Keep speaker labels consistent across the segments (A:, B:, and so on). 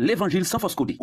A: L'évangile sans fausse codée.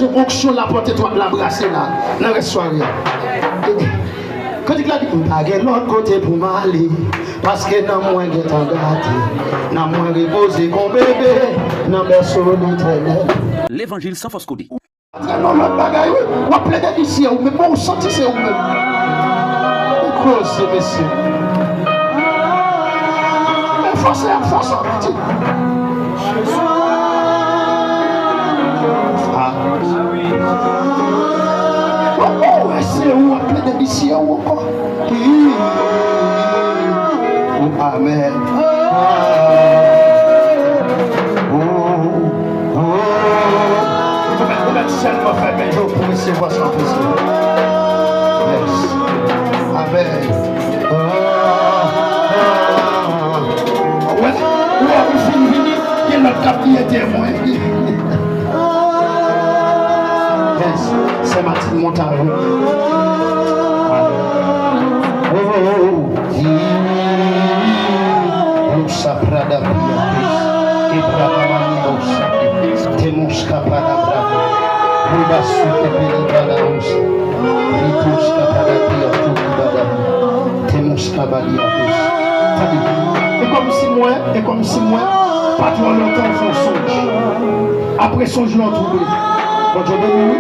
A: son onction la porte toi la brasser là. Dans la soirée. Quand il a dit, je n'ai l'autre côté pour m'aller, parce que dans moi, je t'en gâté, dans moi, reposer comme bébé, dans berceau l'éternel.
B: L'évangile sans fausse codée.
A: Non, l'autre bagaille, on plaide ici, mais bon, on sentit c'est vous-même. Grosse, messieurs. Mais forcez, petit. C'est où on plaide ici ou encore? Amen. Seulement faire mes jours pour recevoir son plaisir. Yes. Amen. Ouais, vous finissez, il y a notre cap qui est témoin. Yes, c'est Martine Montaron. Musa Prada Priapis, Ibrahimanios, Temuska Prada Bravo, Rubasu Tepelibadaos, Rituska Prada Priapus, Temuska Baliapus. Et comme si moi, pas trop longtemps font songe. Après songe l'ont trouvé. Bon Dieu béni.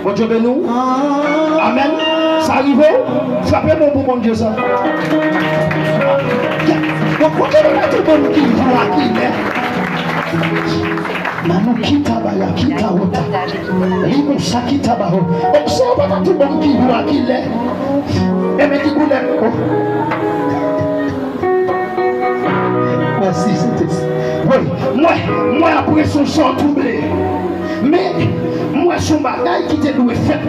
A: Bon Dieu béni. Amen. Ça arrive. Frappez mon bon Dieu ça. Pourquoi tu as tout le monde qui voit qui est? Manu kita baya kita wota. Limu sakita baho. Observe pas tout le monde qui voit qui est. Et me dit que merci, oui, moi après son sang troublé. Mais moi son bagaille qui te doit faire.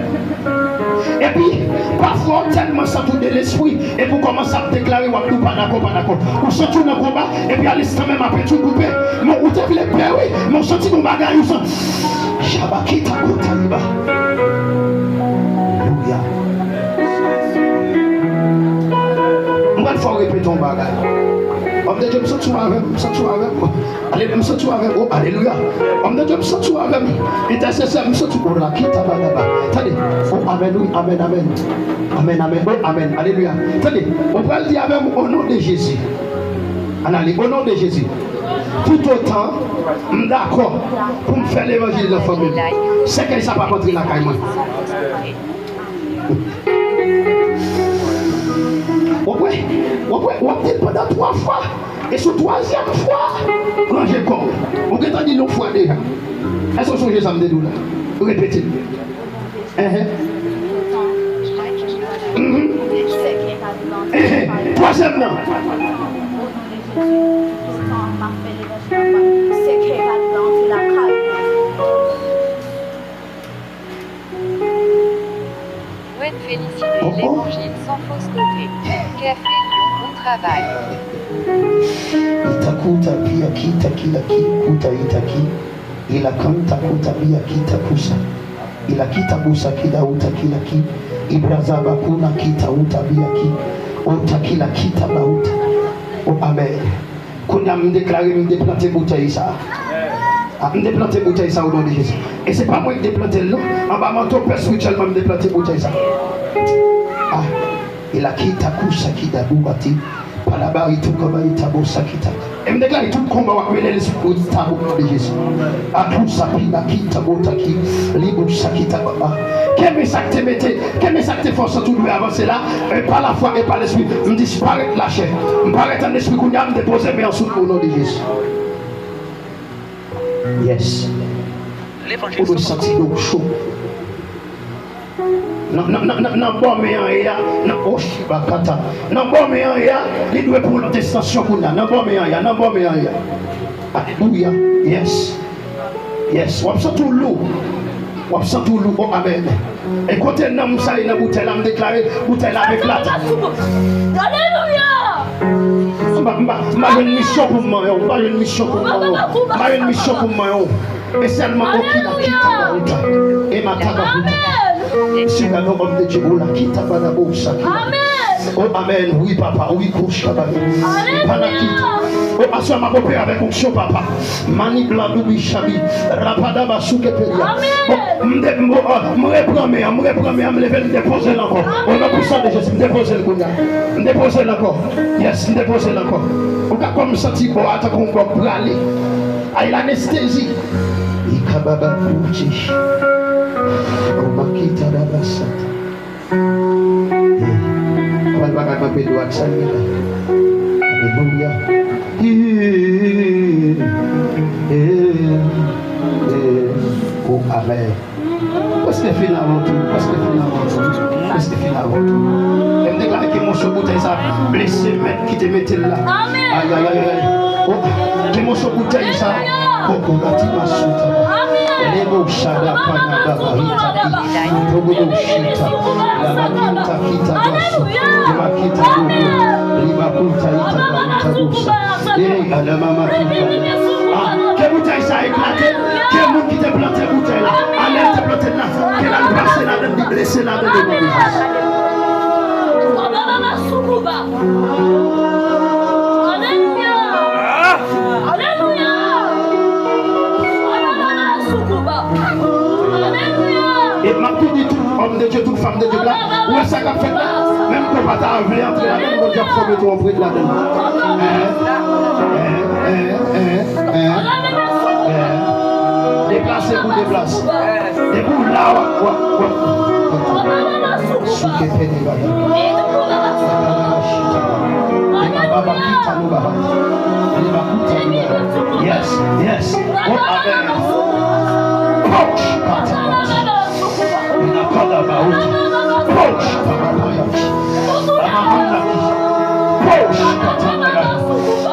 A: Et puis, parfois, tellement ça tourne de l'esprit. Et vous commencez à déclarer, ou pas d'accord. Vous sortez dans le combat, et puis à l'instant même après tout coupé. Mais vous avez les pères, oui. Mais vous sortez dans le bagaille, vous sortez. Shabakita Kotaliba. Alléluia. On va faire répéter ton bagaille. Homme de Dieu, me sens avec moi. Allez, me sens avec moi. Alléluia. Homme de Dieu, me sens avec moi. Intercesseur, me sens avec moi. Attendez. Oh, amen, oui, amen. Amen. Oh, amen. Alléluia. Attendez. On va le dire avec moi au nom de Jésus. Allez, au nom de Jésus. Tout autant, d'accord, pour me faire l'évangile de la famille. C'est qu'elle ne s'est pas rentré la caille. On dit pendant 3 fois. Et sur 3e fois, rangez corps. On peut dire 9 fois déjà. Est-ce que vous changez ça me dédoule? Répétez. Troisièmement.
C: Souhaite féliciter l'évangile sans fausse côté. Café Lyon, bon travail.
A: Itakuta pia kita kila kuta itaki ila kanta kuta pia kita kusa ila kita busa kila uta kila ki ibrazaba kuna kita uta pia ki uta kila kita bauta. Oh amen. Kuna me déclarer me déplanter bouteille ça. Me déplanter bouteille ça au nom de Jésus. Et c'est pas moi qui déplanter là, en bas manteau spirituellement me déplanter bouteille ça. Ah, ila kita kusa kita bubati. Là-bas, il tout comme il t'a beau sakita. Et me déclare tout combat avec l'esprit de tabou de Jésus. À tout ça, puis la kita botaki, libre sakita baba. Quel message te mettez, quel message te force tout de avancer là, et par la foi et par l'esprit, me disparaît la chair. Me paraît un esprit qu'on a me déposer, mais en sous au nom de Jésus. Yes.
B: L'évangile
A: Pour le sentir d'eau chaud. Non, bon, mais non, oh, Shibakata. Non, bon, mais il doit pour l'intestation qu'on a. Non, bon, mais Alléluia. Yes. On sent tout lourd. Oh, amen. Et quand elle n'a pas eu la bouteille, elle a déclaré bouteille avec la table. Alléluia. Ma une mission pour moi. Ma mission pour moi. Et seulement au qui et ma table.
C: des
A: Sur la homme de Dieu, la quitte à Banabo, oh amen, oui papa, oui couche papa. Oh, assois ma copine avec onction papa. Mani blanc doubi chabi, rapada basouke peria. Me reprends, me lever, me déposer encore. On a pour ça de Jésus, me déposer le Kounia. Me déposer encore. Yes, me déposer encore. On a comme senti bon, attends qu'on va aller. Ah, il a l'anesthésie. Ikababa Bouchi. On m'a quitté la bassette. On va pas me doigt ça. Alléluia. Oh, amen. Parce que finalement tout, parce que finalement tout. Elle me déclare que mon bouteille ça blessé, mais qui te mettait là. Aïe, aïe, aïe, aïe. Oh, que mon bouteille ça, Coco Latima Souta. Les mots Shada Panada Barita, Togo Shita, la Makita Kita Basu, la Makita Bobo, Limakuta Ita Barita Busa. Et à la maman ah, que bouteille ça a éclaté, que monde qui t'a planté bouteille là, allez te planter là, qu'elle a passé là, de blessé là, de et m'a tout dit tout, homme de Dieu, toute femme de Dieu là, où est-ce qu'elle a fait là? Même que pas t'as voulu entrer là, même que Dieu a promis ton prix là dedans. Déplacez-vous, déplacez. Et vous là, yes, yes. Oh, amen. Coach,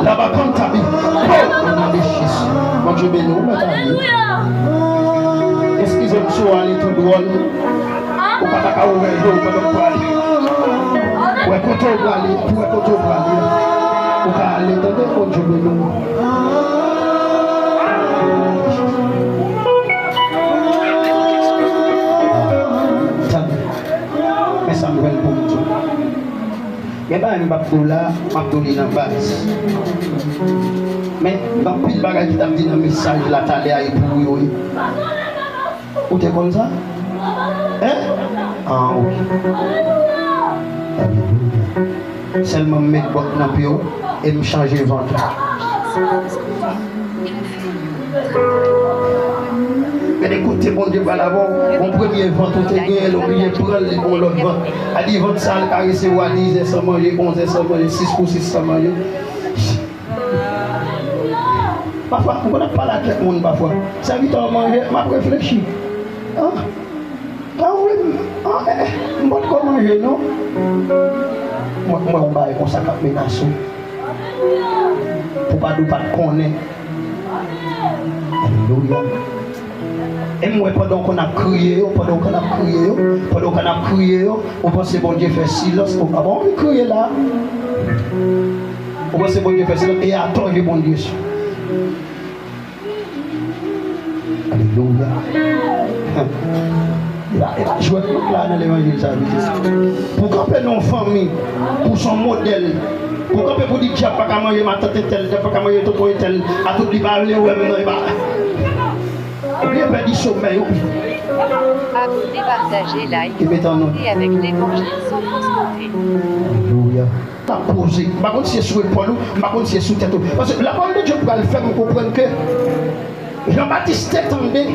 A: la vacante a mis. Mon Dieu béni, excusez-moi si on est tout drôle. Ou pas d'accord ouvert, ou pas d'accord aller. Ou est content d'aller, ou est content d'aller. Ou pas aller, attendez, mon Dieu béni. Mais ça me va pour Dieu. Il y a pas un Babdoula, Babdouli dans la base. Mais dans le bagage qui t'a dit dans le message, là, t'as l'air pour lui. Où t'es comme ça? Hein? Ah, ok. Seulement me mettre boîte dans le pied et me changer le ventre. Mais écoutez, bon Dieu, va l'avant, mon premier ventre, on t'a gagné, l'oublié, prendre les bons l'autre ventre. A dit, ventre sale, caresser, ou à 10 sans manger, 11 sans manger, 6 pour 6 sans manger. Parfois, on n'a pas la tête, mon parfois. Ça vite à manger, m'a réfléchi. Ah oui, je ne peux pas manger, non? Moi, on va comme ça, cap menace. Pour pas de connaître. Alléluia. Et moi, pendant qu'on a crié, on pense que bon Dieu fait silence. Ah bon, on crie là. On pense que bon Dieu fait silence et attendez bon Dieu. Alléluia. Je vois là dans l'évangile, ça veut dire. Pour camper nos familles, pour son modèle, pour camper pour dire qu'il n'y a pas qu'à manger ma tante telle, il n'y a pas qu'à manger tout tel, à tout les parler, ouais, mais non, il va. Oubliez pas du sommeil.
C: Abonnez, partagez, like, et avec l'évangile sans fausse côté.
A: Alléluia. T'as posé. Par contre, c'est sur le poids, par contre, c'est sous tête. Parce que la parole de Dieu pour le faire, vous comprenez que Jean-Baptiste est tombé.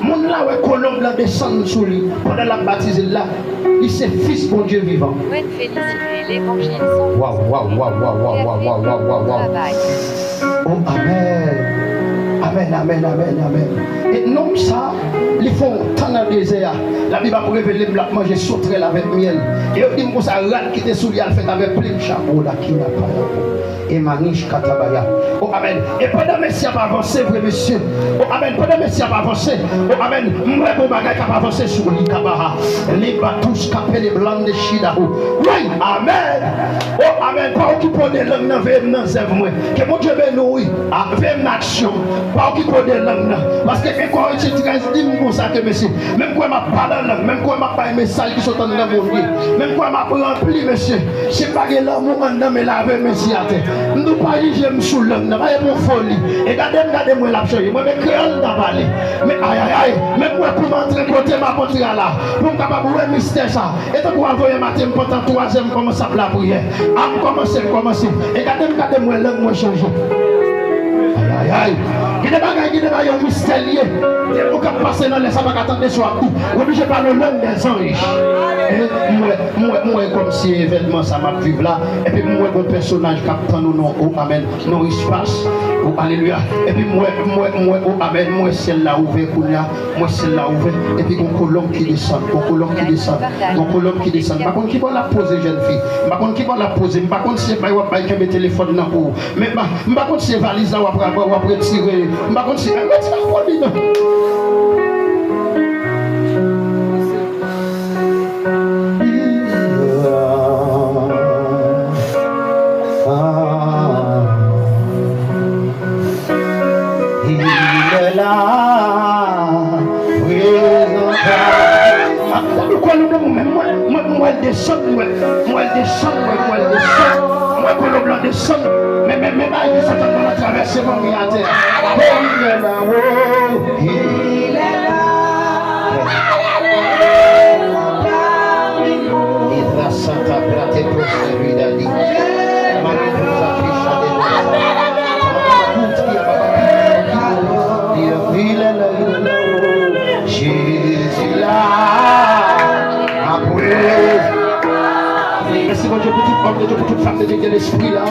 A: Mon là, ouais, colombe là descend sur lui. Pendant la baptisée là, il s'est fils pour Dieu vivant.
C: Bonne félicité, l'évangile sans fausse côté.
A: Waouh. Oh, amen. Amen. Et non, ça, ils font tant dans le désert. La Bible a révélé que manger sauterelle avec miel. Et ils disent que ça rat qui était sous lui, elle fait avec plein de chapeaux là qui n'a pas là. Et maniche katabaya. Oh, amen. Et pendant que Messie a avancé, vrai monsieur. Oh, amen. Pendant que Messie a avancé. Oh, amen. Moi, mon bagage a avancé sur l'Ikabaha. Les batous capés, les blancs de Chidaho. Oui, amen. Oh, amen. Pas occuper des langues dans le zèvre. Que mon Dieu bénisse. Avec une action. Pas occuper des langues. Parce que quand tu dis comme ça, que monsieur, Même quand m'a parlé langue, même quand m'a pas un message qui sont dans le monde. Même quand m'a rempli, monsieur. C'est pas que l'amour en dans mais la veille, monsieur. Nous pas j'aime sous langue, n'a pas mon folie. Et regardez-moi la chose. Moi, mes créoles dans vallée. Mais aïe aïe aïe, même moi pour m'entrer côté ma porte là, pour me capable voir mystère ça. Et donc pour envoyer matin pour tant troisième commence à la prière. À commencer. Et regardez-moi langue moi changer. Aïe aïe aïe. Il y a des bagages mystérieux. Vous pouvez passer dans les sabbats attendre soit tout. Obligé par le langue des anges. Moi comme si événement ça m'a vu là. Et puis moi un personnage qui attend nous non oh amen. Non espace. Oh alléluia. Et puis moi oh amen. Moi c'est là ouvert Kounia. Moi c'est là ouvert. Et puis une colombe qui descend. Une colombe qui descend. Une colombe qui descend. Par contre qui va la poser jeune fille. Par contre qui va la poser. Par contre c'est pas qui met téléphone dans pour. Mais par contre c'est valise là ou après tirer. Par contre c'est pour toute femme de l'esprit là.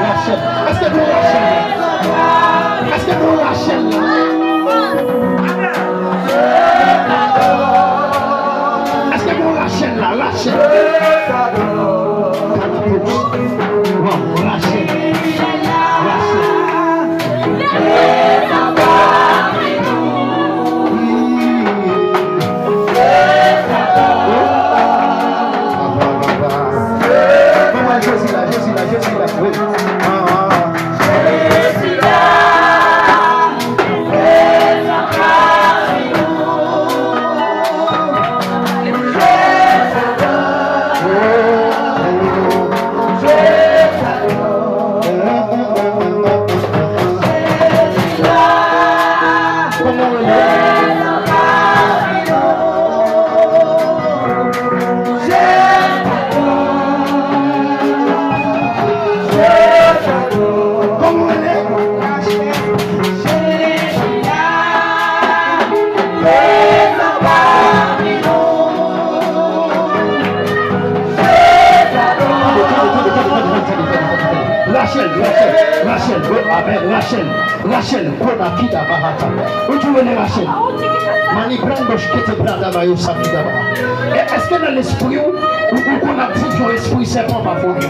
A: Rachel. Est-ce que vous Rachel? Est-ce que vous Rachel? Est-ce que vous Rachel là? Rachel. Rachel, Konakida Bahata. Où tu veux les Rachel? Mani Brandosh qui te prend d'abord au Sakida Bahata. Est-ce que dans l'esprit ou qu'on a pris ton esprit, c'est pas ma faute?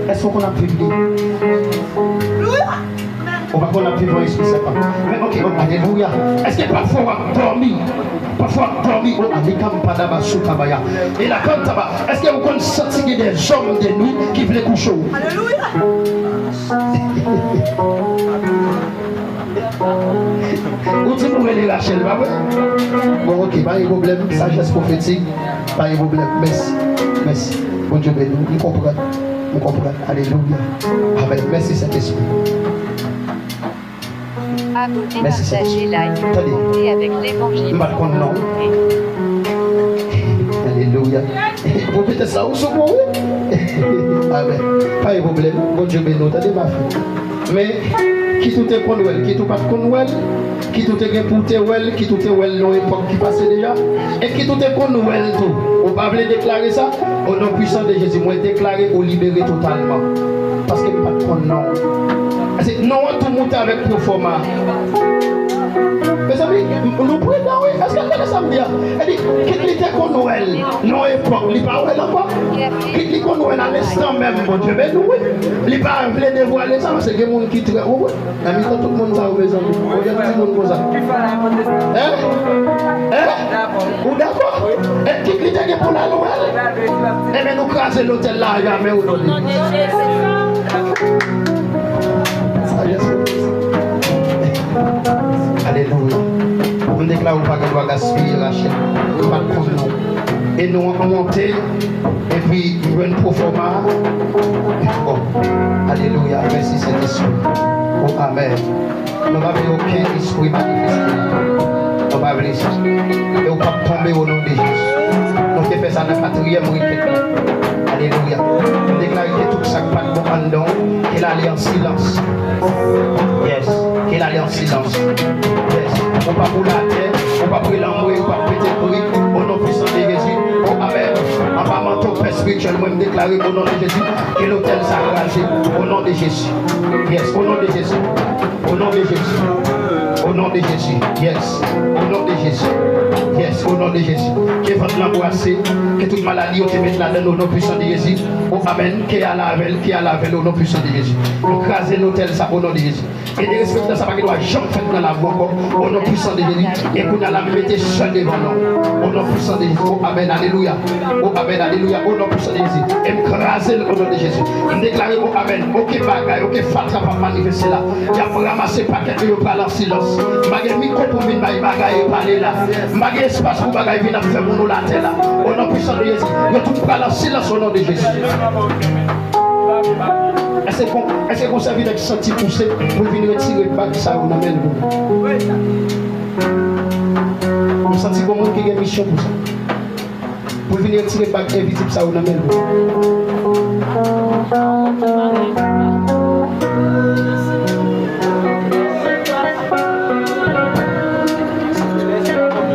A: Est-ce qu'on a pris on va qu'on a pris ton esprit, c'est pas. Mais ok, alléluia. Est-ce que parfois on a dormi? Parfois dormi au Alikam Padaba Soukabaya. Et la Kantaba, est-ce que vous connaissez des hommes de nuit qui veulent coucher? Alléluia. Où tu pourrais les Rachel, pas vrai? Bon, ok, pas de problème, sagesse prophétique, pas de problème, merci. Bon Dieu, nous comprenons. Alléluia. Amen. Merci Saint-Esprit.
C: Abonnez, partagez, like, commentez avec l'évangile.
A: Alléluia. Vous mettez ça où sont vous? Amen. Pas de problème. Bon Dieu béni, t'as ma fille. Mais Qui tout est pour Noël, qui tout pas pour Noël, qui tout est pour Noël, qui tout est Noël dans l'époque qui passait déjà, et qui tout est pour Noël tout. On va pas déclarer ça, au nom puissant de Jésus, moi déclarer ou libérer totalement. Parce que pas de prendre non. Non, tout le monde avec pro format. Mes amis, nous prenons, oui. Est-ce que vous connaissez ça me dire? Elle dit, quitte l'idée qu'on Noël, non époque, il pas Noël encore. Quitte l'idée qu'on Noël à l'instant même, bon Dieu, mais nous, oui. Il pas voulu dévoiler ça, parce que les gens qui très haut, la mise tout le monde ça, mes amis. On vient tout le monde comme ça. Hein? Ou d'accord? Et quitte l'idée pour la Noël. Et bien nous craser l'hôtel là, jamais où nous dit. Alléluia. On déclare pas qu'elle doit gaspiller la chaîne. Pas de problème. Et nous on monte. Et puis nous une proforma. Oh. Alléluia. Merci Saint-Esprit. Oh Amen. Nous n'avons aucun esprit manifesté. Nous n'avons pas ça. Et on va tomber au nom de Jésus. Nous faisons ça dans le 4e week-end. Alléluia. Nous déclarons que tout ça pas de bon en don. Qu'il allait en silence. Yes. Qu'il allait en silence. Yes. On va pour la terre, on va pour l'amour, on va péter le bruit. Au nom puissant de Jésus. Oh Amen. En parlant ton père spirituel, moi je déclare au nom de Jésus que l'hôtel s'arrange. Au nom de Jésus. Yes. Au nom de Jésus. Au nom de Jésus. Au nom de Jésus. Yes. Au nom de Jésus. Yes. Au nom de Jésus. Que votre l'embrasser. Que toute maladie on te mette là-dedans au nom puissant de Jésus. Oh Amen. Qui a la veille au nom puissant de Jésus. On crase l'hôtel ça au nom de Jésus. Et de respecter ça, parce qu'il doit jamais faire dans la voie au nom puissant de Jésus. Et qu'on a la mettre seul devant nous. Au nom puissant de Jésus. Oh Amen, Alléluia. Oh Amen, Alléluia. Au nom puissant de Jésus. Et me craser au nom de Jésus. Me déclarer oh Amen. Ok bagaille, ok fatra pas manifester là. Il y a ramassé paquet de parler en silence. Magé micro pour venir bagaille parler là. Magé espace pour bagaille venir faire pour nous la terre là. Au nom puissant de Jésus. Je tout parler en silence au nom de Jésus. Est-ce qu'on s'avait d'être senti poussé pour venir retirer le bac ça ou n'amène vous? Vous sentez comment il y a une mission pour ça? Pour venir retirer le bac invisible ça ou n'amène vous?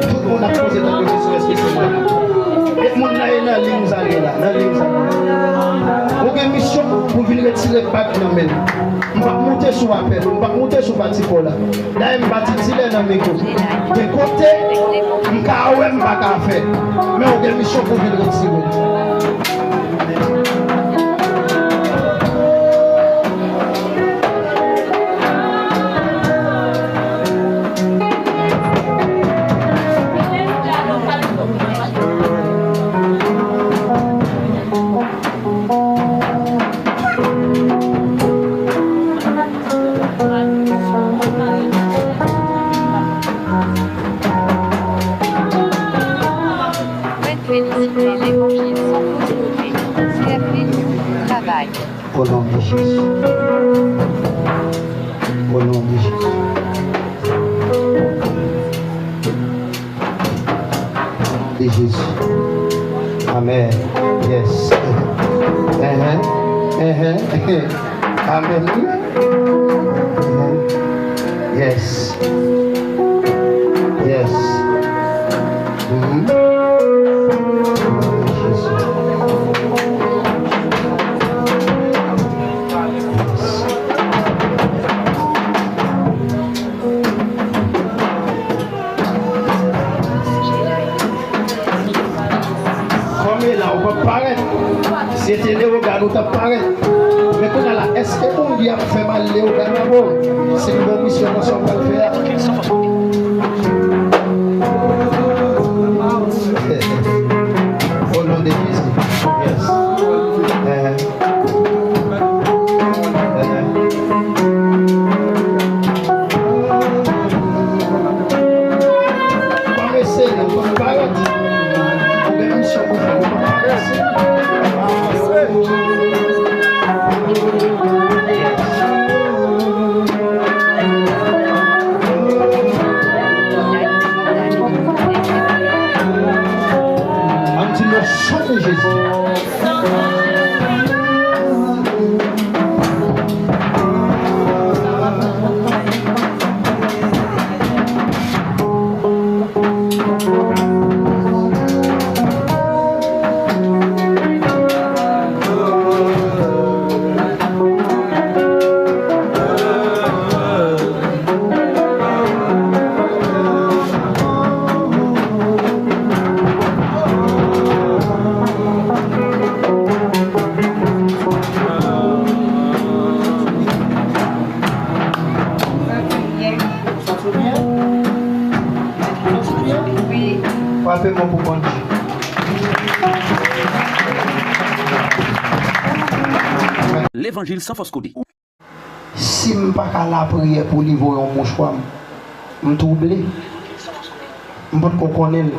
A: Tout le monde a posé dans le question, est-ce que c'est moi? Et le monde là, il y a une ligne là, une mission pour venir retirer le bac dans le je vais monter sur l'appel, je vais monter sur le bâtiment là. Là, je vais tirer dans mes côtés. De côté, je ne vais pas faire. Mais on a une mission pour venir retirer. Au nom de Jésus. Au nom de Jésus. De Jésus. Amen. Yes. Amen. Yes. Yes. C'était les regards où tu apparais. Mais qu'on a là, est-ce qu'on dit à faire mal les regards d'abord? C'est une bonne mission qu'on va faire. Au nom de Jésus. Yes. Comme essayer, on va paraître. On a une mission pour faire. bien? Bien?
C: Oui.
A: Frappez-moi pour bon Dieu.
B: L'évangile sans fausse codée.
A: Si je ne suis pas à la prière pour livrer un mouchoir, je suis troublé. Je ne peux pas connaître.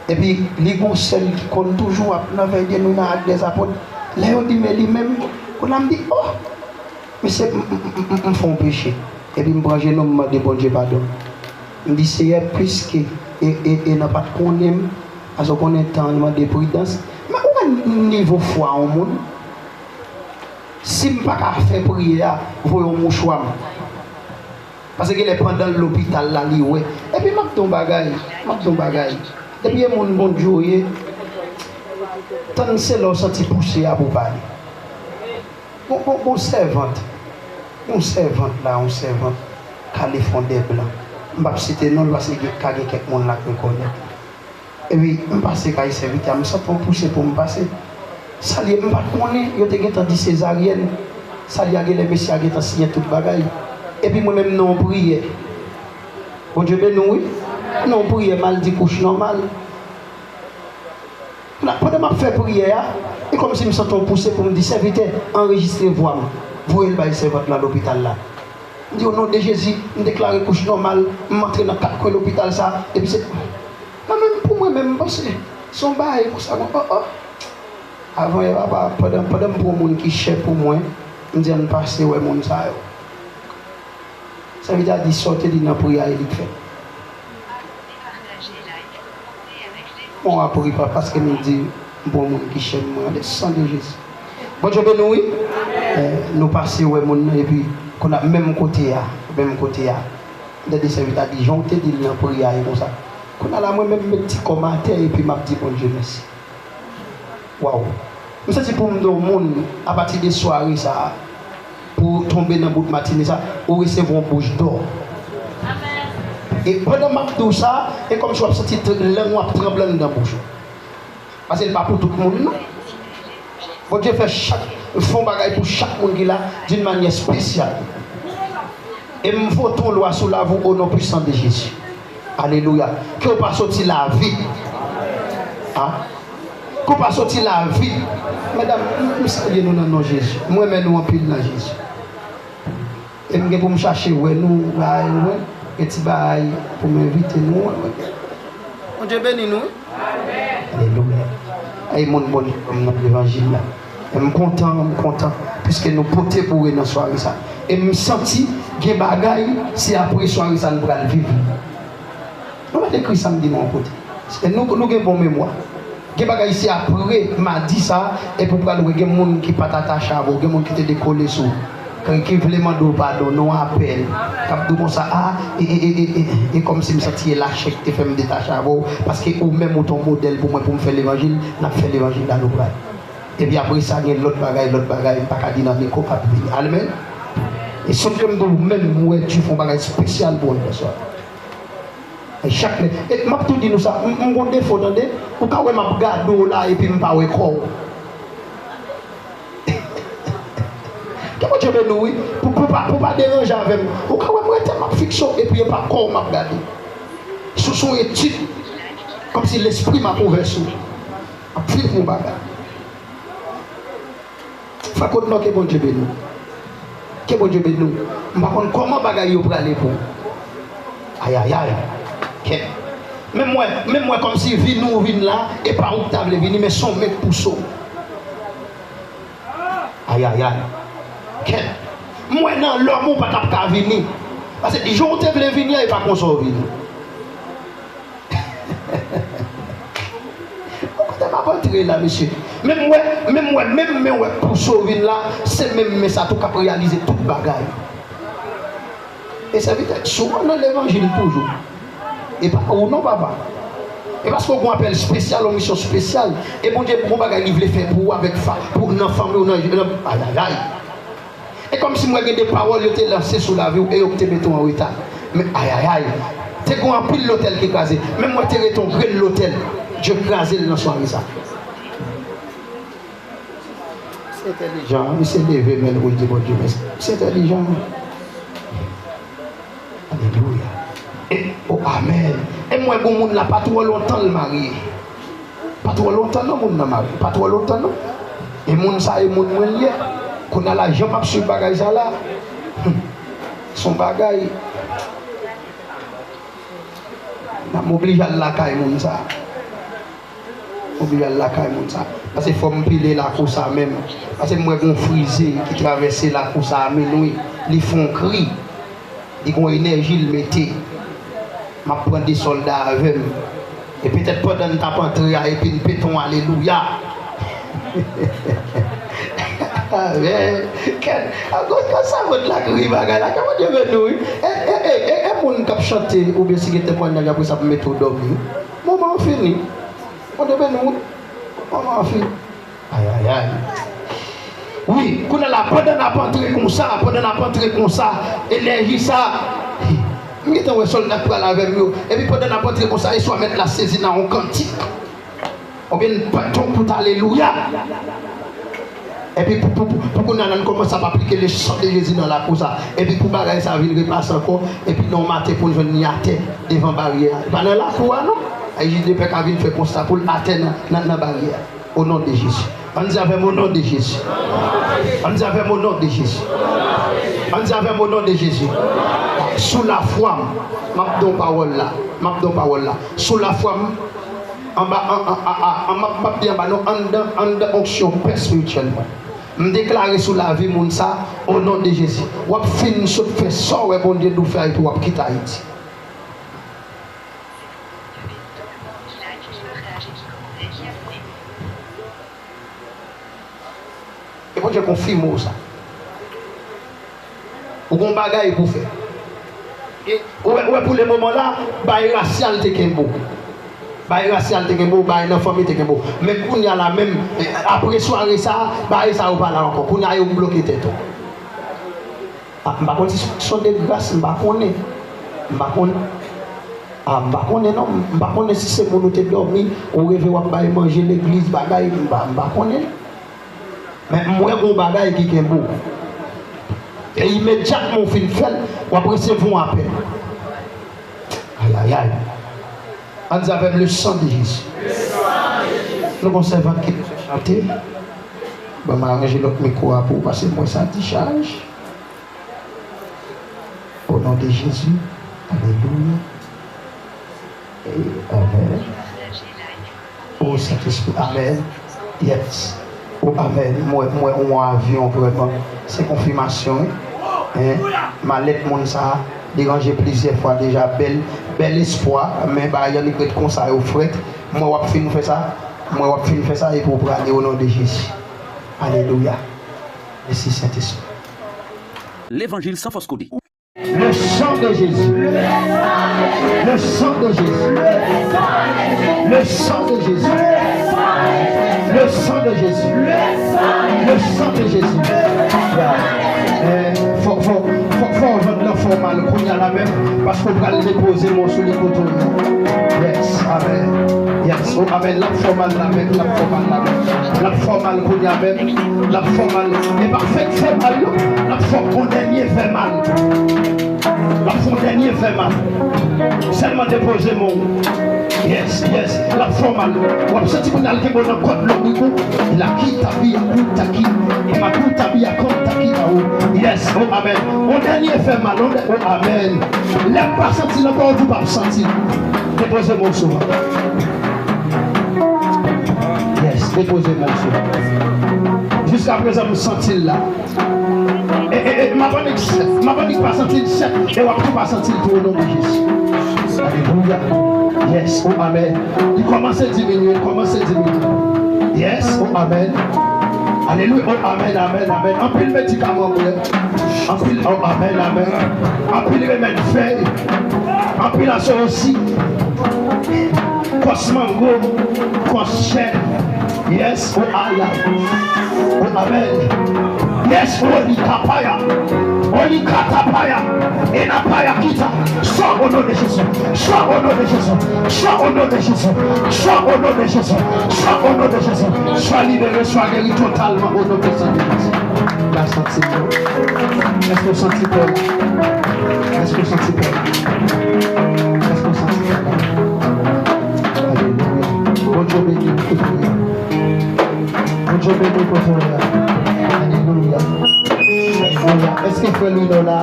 A: Et puis, les conseils qui comptent toujours à la veille de nous avec des apôtres, là, on dit, mais lui-même, on a dit, oh, mais c'est, me font péché. Et puis, je me prends je me dis, bon Dieu, pardon. Je me dis, Seigneur, puisque, et n'a pas de connaître, parce qu'on est temps de prudence, mais on a un niveau foi au monde. Si je ne peux pas faire prière, voyons mon choix. Parce que les pendant l'hôpital, là, ouais. Et puis, je me bagaille. Et puis, mon bon Dieu, tant que c'est là, senti pousser à vous parler. Bon servante. On servante là, on servante. Calé fondé blanc. Je ne vais pas citer non parce que quelques monde là qui me connaît. Et puis, je passe quand il serviteur, je me sens pousser pour me passer. Ça ne pas connaître, je te dit césarienne. Ça y a les messieurs qui ont signé toute bagaille. Et puis moi-même non prière. Bon Dieu béni, non prière mal dit couche normal. Pendant que je fais prière, et comme si je me sens poussé pour me dire serviteur, enregistrez voix. Vous voyez le servante dans l'hôpital là. Je dis au nom de Jésus, je déclare couche normale, je m'entre dans 4 coins de l'hôpital ça. Et puis c'est. Même pour moi-même, c'est son bail pour ça. Avant, il y a pendant pour les gens qui cherchent pour moi, je dis de passer ouais mon ça. Ça veut dire sortir de la prière et de faire. Bon après pas parce que me dit bon monde qui cherche moi, le sang de Jésus. Bon Dieu béni. Nous passer ouais mon et puis qu'on a même côté là. Des serviteurs dit jonter de la prière et comme ça. Qu'on a là moi même mes petits commentaires et puis m'a dit bon Dieu merci. Waouh. C'est pour me donner au monde à partir des soirées ça pour tomber dans le bout de matinée ça ou recevoir une bouche d'or. Et pendant que tout ça et comme je suis sorti langue tremblant dans la bouche. Parce que c'est pas pour tout le monde non. Bon Dieu fait chaque fond bagaille pour chaque monde qui là d'une manière spéciale. Et me faut ton loi sous la vous au nom puissant de Jésus. Alléluia. Que vous pas sortir la vie. Hein? Qu'on pas sortir la vie. Mesdames, nous saluons dans le nom de Jésus. Moi-même, nous en pile dans Jésus. Et je pour me chercher, ouais, nous, et tu vas pour m'inviter, nous. On Dieu béni, nous. Alléluia. Et mon bon l'évangile là. Et je suis content, puisque nous portons pour dans la soirée ça. Et je me sens que les bagailles, c'est après soirée ça, nous allons vivre. Nous avons écrit samedi, mon côté. Et nous avons une bonne mémoire. Il y a des ici après, m'a dit ça, et pour parler, il y a des gens qui ne sont pas attachés à vous, il y a des gens qui te décollent sur qui veulent demander pardon, non appel. Comme ça, et comme si je me sentais lâché, que tu fais me détacher à vous, parce que ou même ton modèle pour moi, pour me faire l'évangile, n'a fait l'évangile dans nos bras. Et puis après ça, il y a l'autre bagaille, pas qu'à dynamique, pas de Amen. Et si je me même, tu fais un bagage spécial pour une personne. Et chaque et m'a tout dit nous ça mon défaut dans des pour quand m'a regarder là et puis me pas ouais corps comment tu veux nous pour pas déranger avec pour quand moi tellement fiction et puis pas corps m'a regarder sous son étude comme si l'esprit m'a ouvert sur a vivre mon bagage fa ko no que bon Dieu béni que bon Dieu béni m'a comment bagaille yo pour aller pour aïe même moi comme si vin nous vin là et pas où table venir mais son mec pour ça aïe moi non l'homme pas capable venir parce que jour où tu veux venir et pas qu'on soit venir pourquoi tu m'as pas entré là monsieur même moi pour sauver là c'est même ça tout cap réaliser toute bagaille et ça veut dire souvent dans l'évangile toujours. Et pas ou non papa. Et parce qu'on appelle spécial ou mission spéciale. Et bon Dieu, pour bagage il voulait faire pour avec pour une famille ou non. Aïe. Et comme si moi j'ai des paroles, je t'ai lancé sous la vie et je t'ai mis en retard. Mais aïe. Tu es un pile l'hôtel qui est crasé. Même moi tu es ton gré de l'hôtel. Dieu crasé dans la soirée ça. C'est intelligent, il s'est levé, mais il dit bon Dieu, c'est intelligent. Alléluia. Et, oh, amen. Et moi, bon monde là, pas trop longtemps le marié. Pas trop longtemps, non, mon marié. Pas trop longtemps, non. Et mon ça et mon lié. Qu'on a l'argent pour suivre bagage là. Son bagage. On m'oblige à la caille, mon ça. Oblige à la caille, mon ça. Parce qu'il faut me piler la course à même. Parce que moi, mon frisé qui traverse la course à même, ils font cri. Ils ont énergie, ils mettent. Je prends des soldats avec eux. Et peut-être pas dans ta panterie et puis une péton, alléluia. Quand ça va de la grille, comment Dieu veut nous? Et mon cap chanter, ou bien si tu es témoignage après ça pour mettre au dormir. Moment fini. On devait nous. Moment fini. Aïe aïe aïe. Oui, quand on a pendant la panterie comme ça, énergie ça. Je suis un soldat pour aller avec nous. Et puis pendant la panterie comme ça, il soit mettre la saisie dans un cantique. Ou bien un bâton pour alléluia. Et puis pour qu'on commence à appliquer les chants de Jésus dans la cour ça. Et puis pour bagailler ça ville repasse encore. Et puis non matin pour venir à terre devant la barrière. Pas dans la cour non. Et Jésus peut qu'à venir faire constat pour atteindre dans la barrière. Au nom de Jésus. On dit avec mon nom de Jésus. On dit avec mon nom de Jésus. On dit avec mon nom de Jésus. Sous la foi, m'abdon parole là. Sous la foi, en onction spirituelle. Je déclare sous la vie mon ça au nom de Jésus. On finit ce fait ça et bon Dieu nous fait pour quitter Haïti. Et bon Dieu confirme ça. Ou qu'on bagaille pour faire. Ouais pour le moment là, bail racial te kembo. Bail racial te kembo, bail dans famille te kembo. Mais qu'on y a la même après soirée ça, bail ça ou pas là encore. Qu'on y a bloqué tête. Ah, m'pa connait son de grâce, m'pa connait. Ah, m'pa connait non, m'pa connait si c'est pour nous te dormir, ou rêver ou bail manger l'église bagaille, m'pa connait. Mais moi bon bagaille qui kembo. Et immédiatement, on fait une fête, on va recevoir un appel. Aïe, aïe, aïe. On dit avec le sang de Jésus. Nous conservons qui nous fait chanter. Je vais arranger l'autre micro pour passer moi ça décharge. Au nom de Jésus. Alléluia. Et amen. Oh Saint-Esprit. Amen. Yes. Oh amen. Moi, on a avion vraiment. C'est confirmation. Ma lettre mon ça dérangé plusieurs fois déjà bel espoir mais bah il y a des conseils au fret moi on finir faire ça et pour aller au nom de Jésus. Alléluia. Merci Saint-Esprit.
B: L'évangile sans fausse codée.
A: Le sang de Jésus. Le sang de Jésus. Le sang de Jésus. Le sang de Jésus. Le sang de Jésus. Faut vendre la formale qu'on y a la même parce qu'on va déposer mon sous les coteaux. Yes, amen. Yes, oh amen. La formale la même, la formale qu'on y a même, la formale. Et parfait fait mal, la formale dernier fait mal. La formale dernier fait mal. Seulement déposer mon. Yes, la formale. On sait qu'on a le bon code l'homme. La qui tabia taki. Et ma tout tabia comme taki. Yes, oh amen. Mon dernier fait mal, oh amen. L'aime pas sentir encore, vous pas sentir. Déposez mon souvent. Yes, déposez mon souvent. Jusqu'à présent, vous sentez là. Et ma bonne pas sentir le chef. Et on ne pas sentir tout au nom de Jésus. Alléluia. Yes, oh amen. Il commence à diminuer, Yes, oh amen. Alléluia, oh amen, amen. En plus le médicament, en plus, oh amen, amen. En plus le remède fait, en plus la soeur aussi. Cos mango, cos chèvre. Yes, oh Allah. Oh amen. Yes, oh di kapaya. Olikatapaya, Enapaya Kita, sois au nom de Jésus, sois au nom de Jésus, sois au nom de Jésus, sois au nom de Jésus, sois au nom de Jésus, sois libéré, sois guéri totalement au nom de Jésus. La santé. Est-ce que vous sentez peur? Est-ce que vous sentez peur? Est-ce que vous sentez peur? Alléluia. Bon Dieu béni pour toi. Bon Dieu béni pour toi. Alléluia. Est-ce que frère Lino là?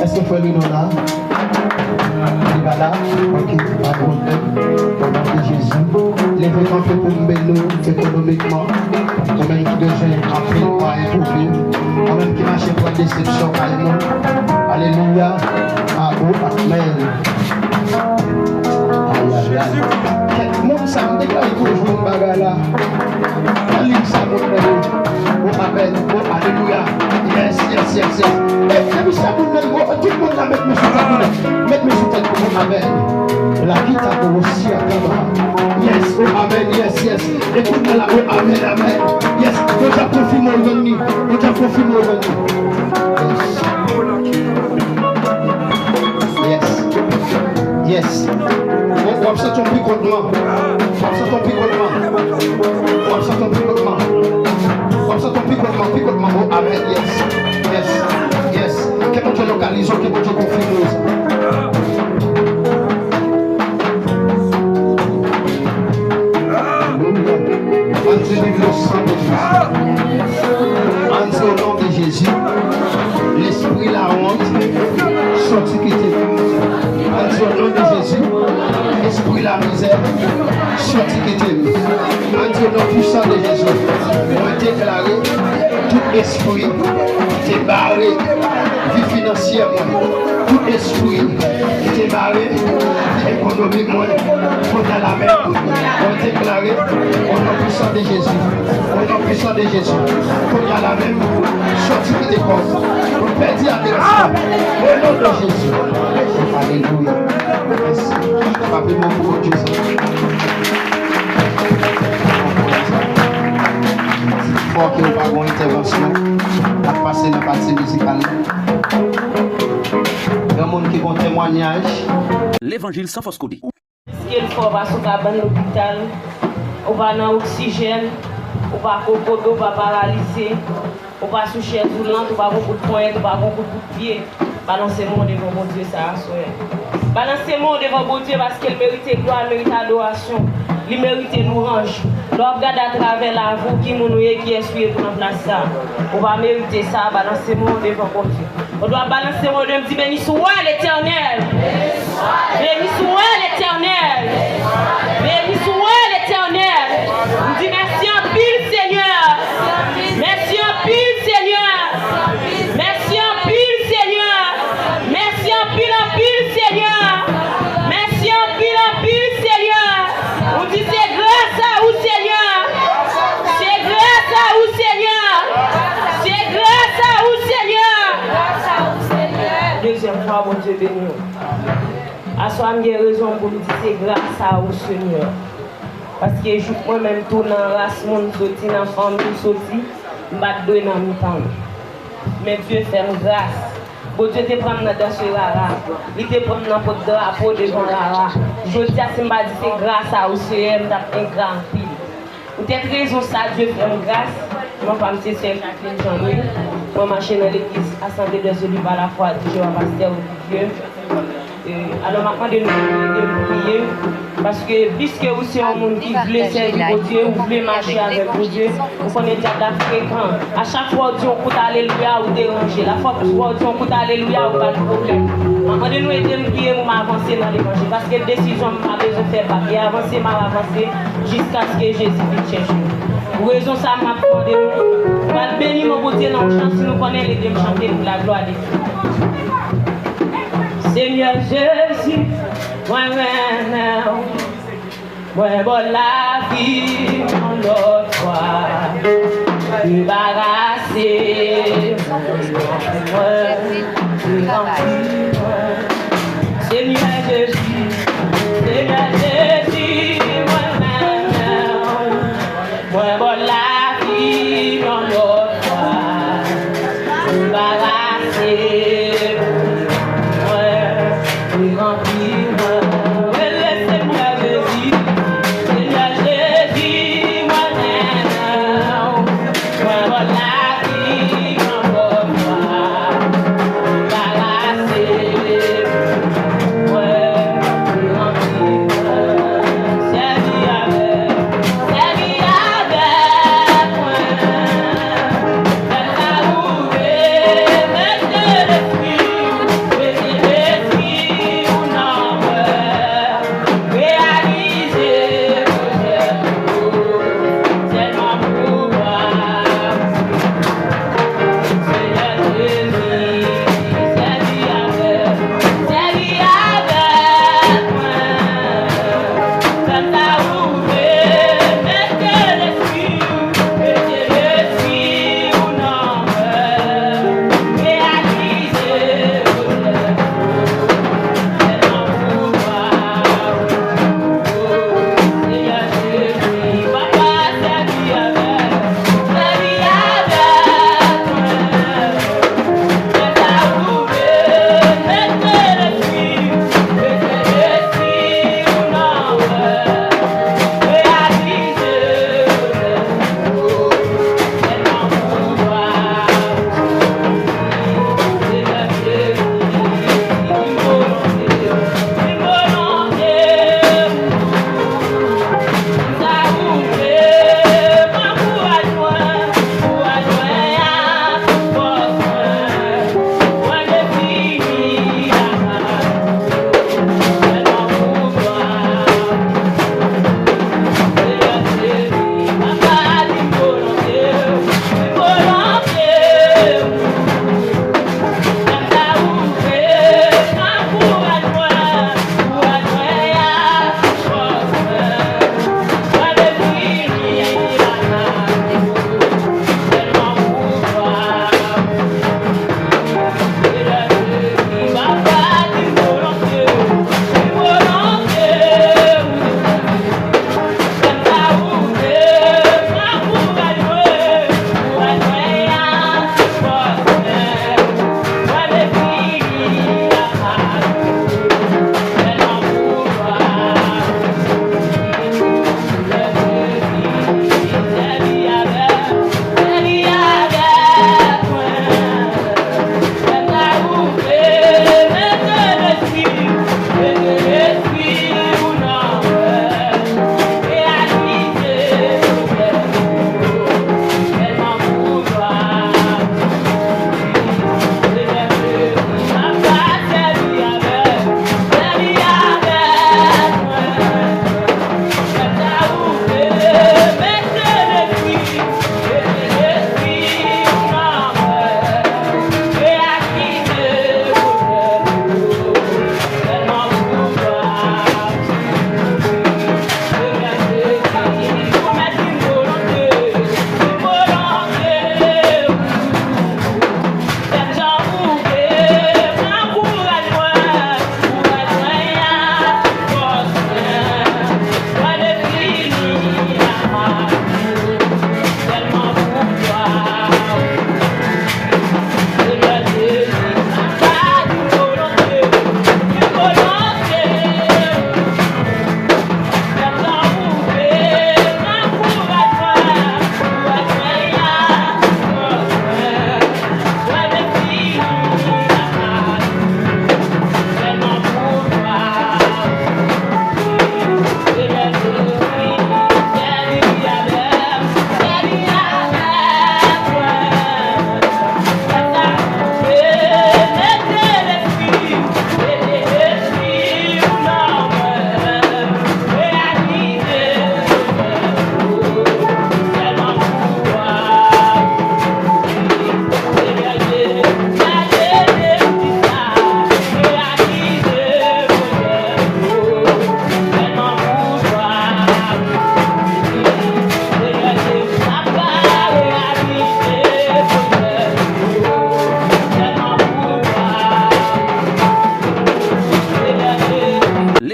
A: Est-ce que frère Lino là? Il va là? Ok, pas de problème. Au nom de Jésus. Levez un peu pour nous économiquement. Moi-même qui devient un peu à éprouver. Moi-même qui marche pour la déception à nous. Alléluia. Ah, oh, amen. Aïe, aïe, aïe. Mon ça me déclare pour jouer une bagarre là. Alléluia, ça me déclare. Oh, amen. Oh, alléluia. Yes, yes, yes, yes. Et puis ça vous donne, tout le monde va mettre mes sous-têtes. Mettre mes sous-têtes pour mon amen. La vie t'a aussi à toi. Yes, oh amen, yes, yes. Écoute-moi là, oh amen, amen. Yes, nous avons confirmé au venu. Nous avons confirmé au venu. Yes. Yes. On observe ton picotement. On observe ton picotement. On observe ton picotement. On observe ton picotement, picotement. Oh amen, yes. Yes. Yes. Que bon Dieu localise, que bon Dieu confirme. Entre au nom de Jésus, l'esprit, la honte, sorti quitter. Entre au nom de Jésus, l'esprit, la misère, sorti quitter. Entre au nom puissant de Jésus, on déclaré tout esprit qui est barré, vie financière, tout esprit qui est barré, économiquement, pour dans la mer, on déclaré au nom puissant de Jésus, au nom puissant de Jésus, pour dans la mer, sorti qui décolle, pour perdre l'adresse, au nom de Jésus. Alléluia. Merci. Papa, mon beau Dieu. Faut que nous avons une intervention à passer dans la partie musicale. Il y a un monde qui a un témoignage.
B: L'évangile sans fausse codée.
D: Il faut passer à l'hôpital, on va dans l'oxygène, on va cocodo, on va paralyser, on va sous chaise roulante, on va beaucoup de points, on va beaucoup de pieds. Balancez-moi devant mon Dieu, ça a soeur. Balancez-moi devant mon Dieu parce qu'il mérite gloire, il mérite adoration, il mérite louange. L'on regarde à travers la voûte qui nous qui est suivi pour nous placer ça. On va mériter ça, balancez-moi devant mon Dieu. On doit balancer mon Dieu, me dire béni soit l'Éternel. Béni soit l'Éternel. Béni soit l'Éternel. On dit merci en pile Seigneur. Merci en pile Seigneur. Merci en pile Seigneur. Merci en pile Seigneur. Merci en pile Seigneur. On dit c'est grâce à vous Seigneur. C'est grâce à vous Seigneur. C'est grâce à vous Seigneur. Deuxième fois, mon Dieu béni. À soi, j'ai raison pour vous dire c'est grâce à vous Seigneur. Parce que je moi-même tout dans la race, mon sorti, dans la famille, sorti, je ne vais pas dans mon temps. Mais Dieu fait grâce. Bon Dieu te prend dans ce rara. Il te prend dans votre drapeau devant rara. Je dis à ce que c'est grâce à vous Seigneur, je un grand fille. Peut-être raison ça, Dieu fait grâce. Ma femme, c'est celle Jacqueline Jean-Louis. Moi, je marche dans l'église Assemblée des Olives à la fois, je vais pasteur de Dieu. Alors maintenant, de nous prier. Parce que puisque vous êtes un monde qui voulait servir Dieu, vous voulez marcher avec Dieu, vous connaissez déjà la fréquence. À chaque fois, Dieu, on peut alléluia ou déranger. La fois que Dieu, on peut alléluia ou pas de problème. Maintenant, de nous aider à prier pour m'avancer dans l'évangile. Parce que la décision m'a besoin de faire papier. Avancer, m'a avancé jusqu'à ce que Jésus vienne chercher. Pour raison ça, m'a demandé nous. Pas bénir mon beau Dieu dans le chant si nous connaissons les deux chanter pour la gloire de Dieu. Seigneur Jésus, moi-même, moi bon la vie en l'autre fois, débarrasser, Seigneur Jésus, moi-même, moi bon la vie en l'autre fois, débarrasser.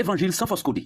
B: L'évangile sans fausse côté.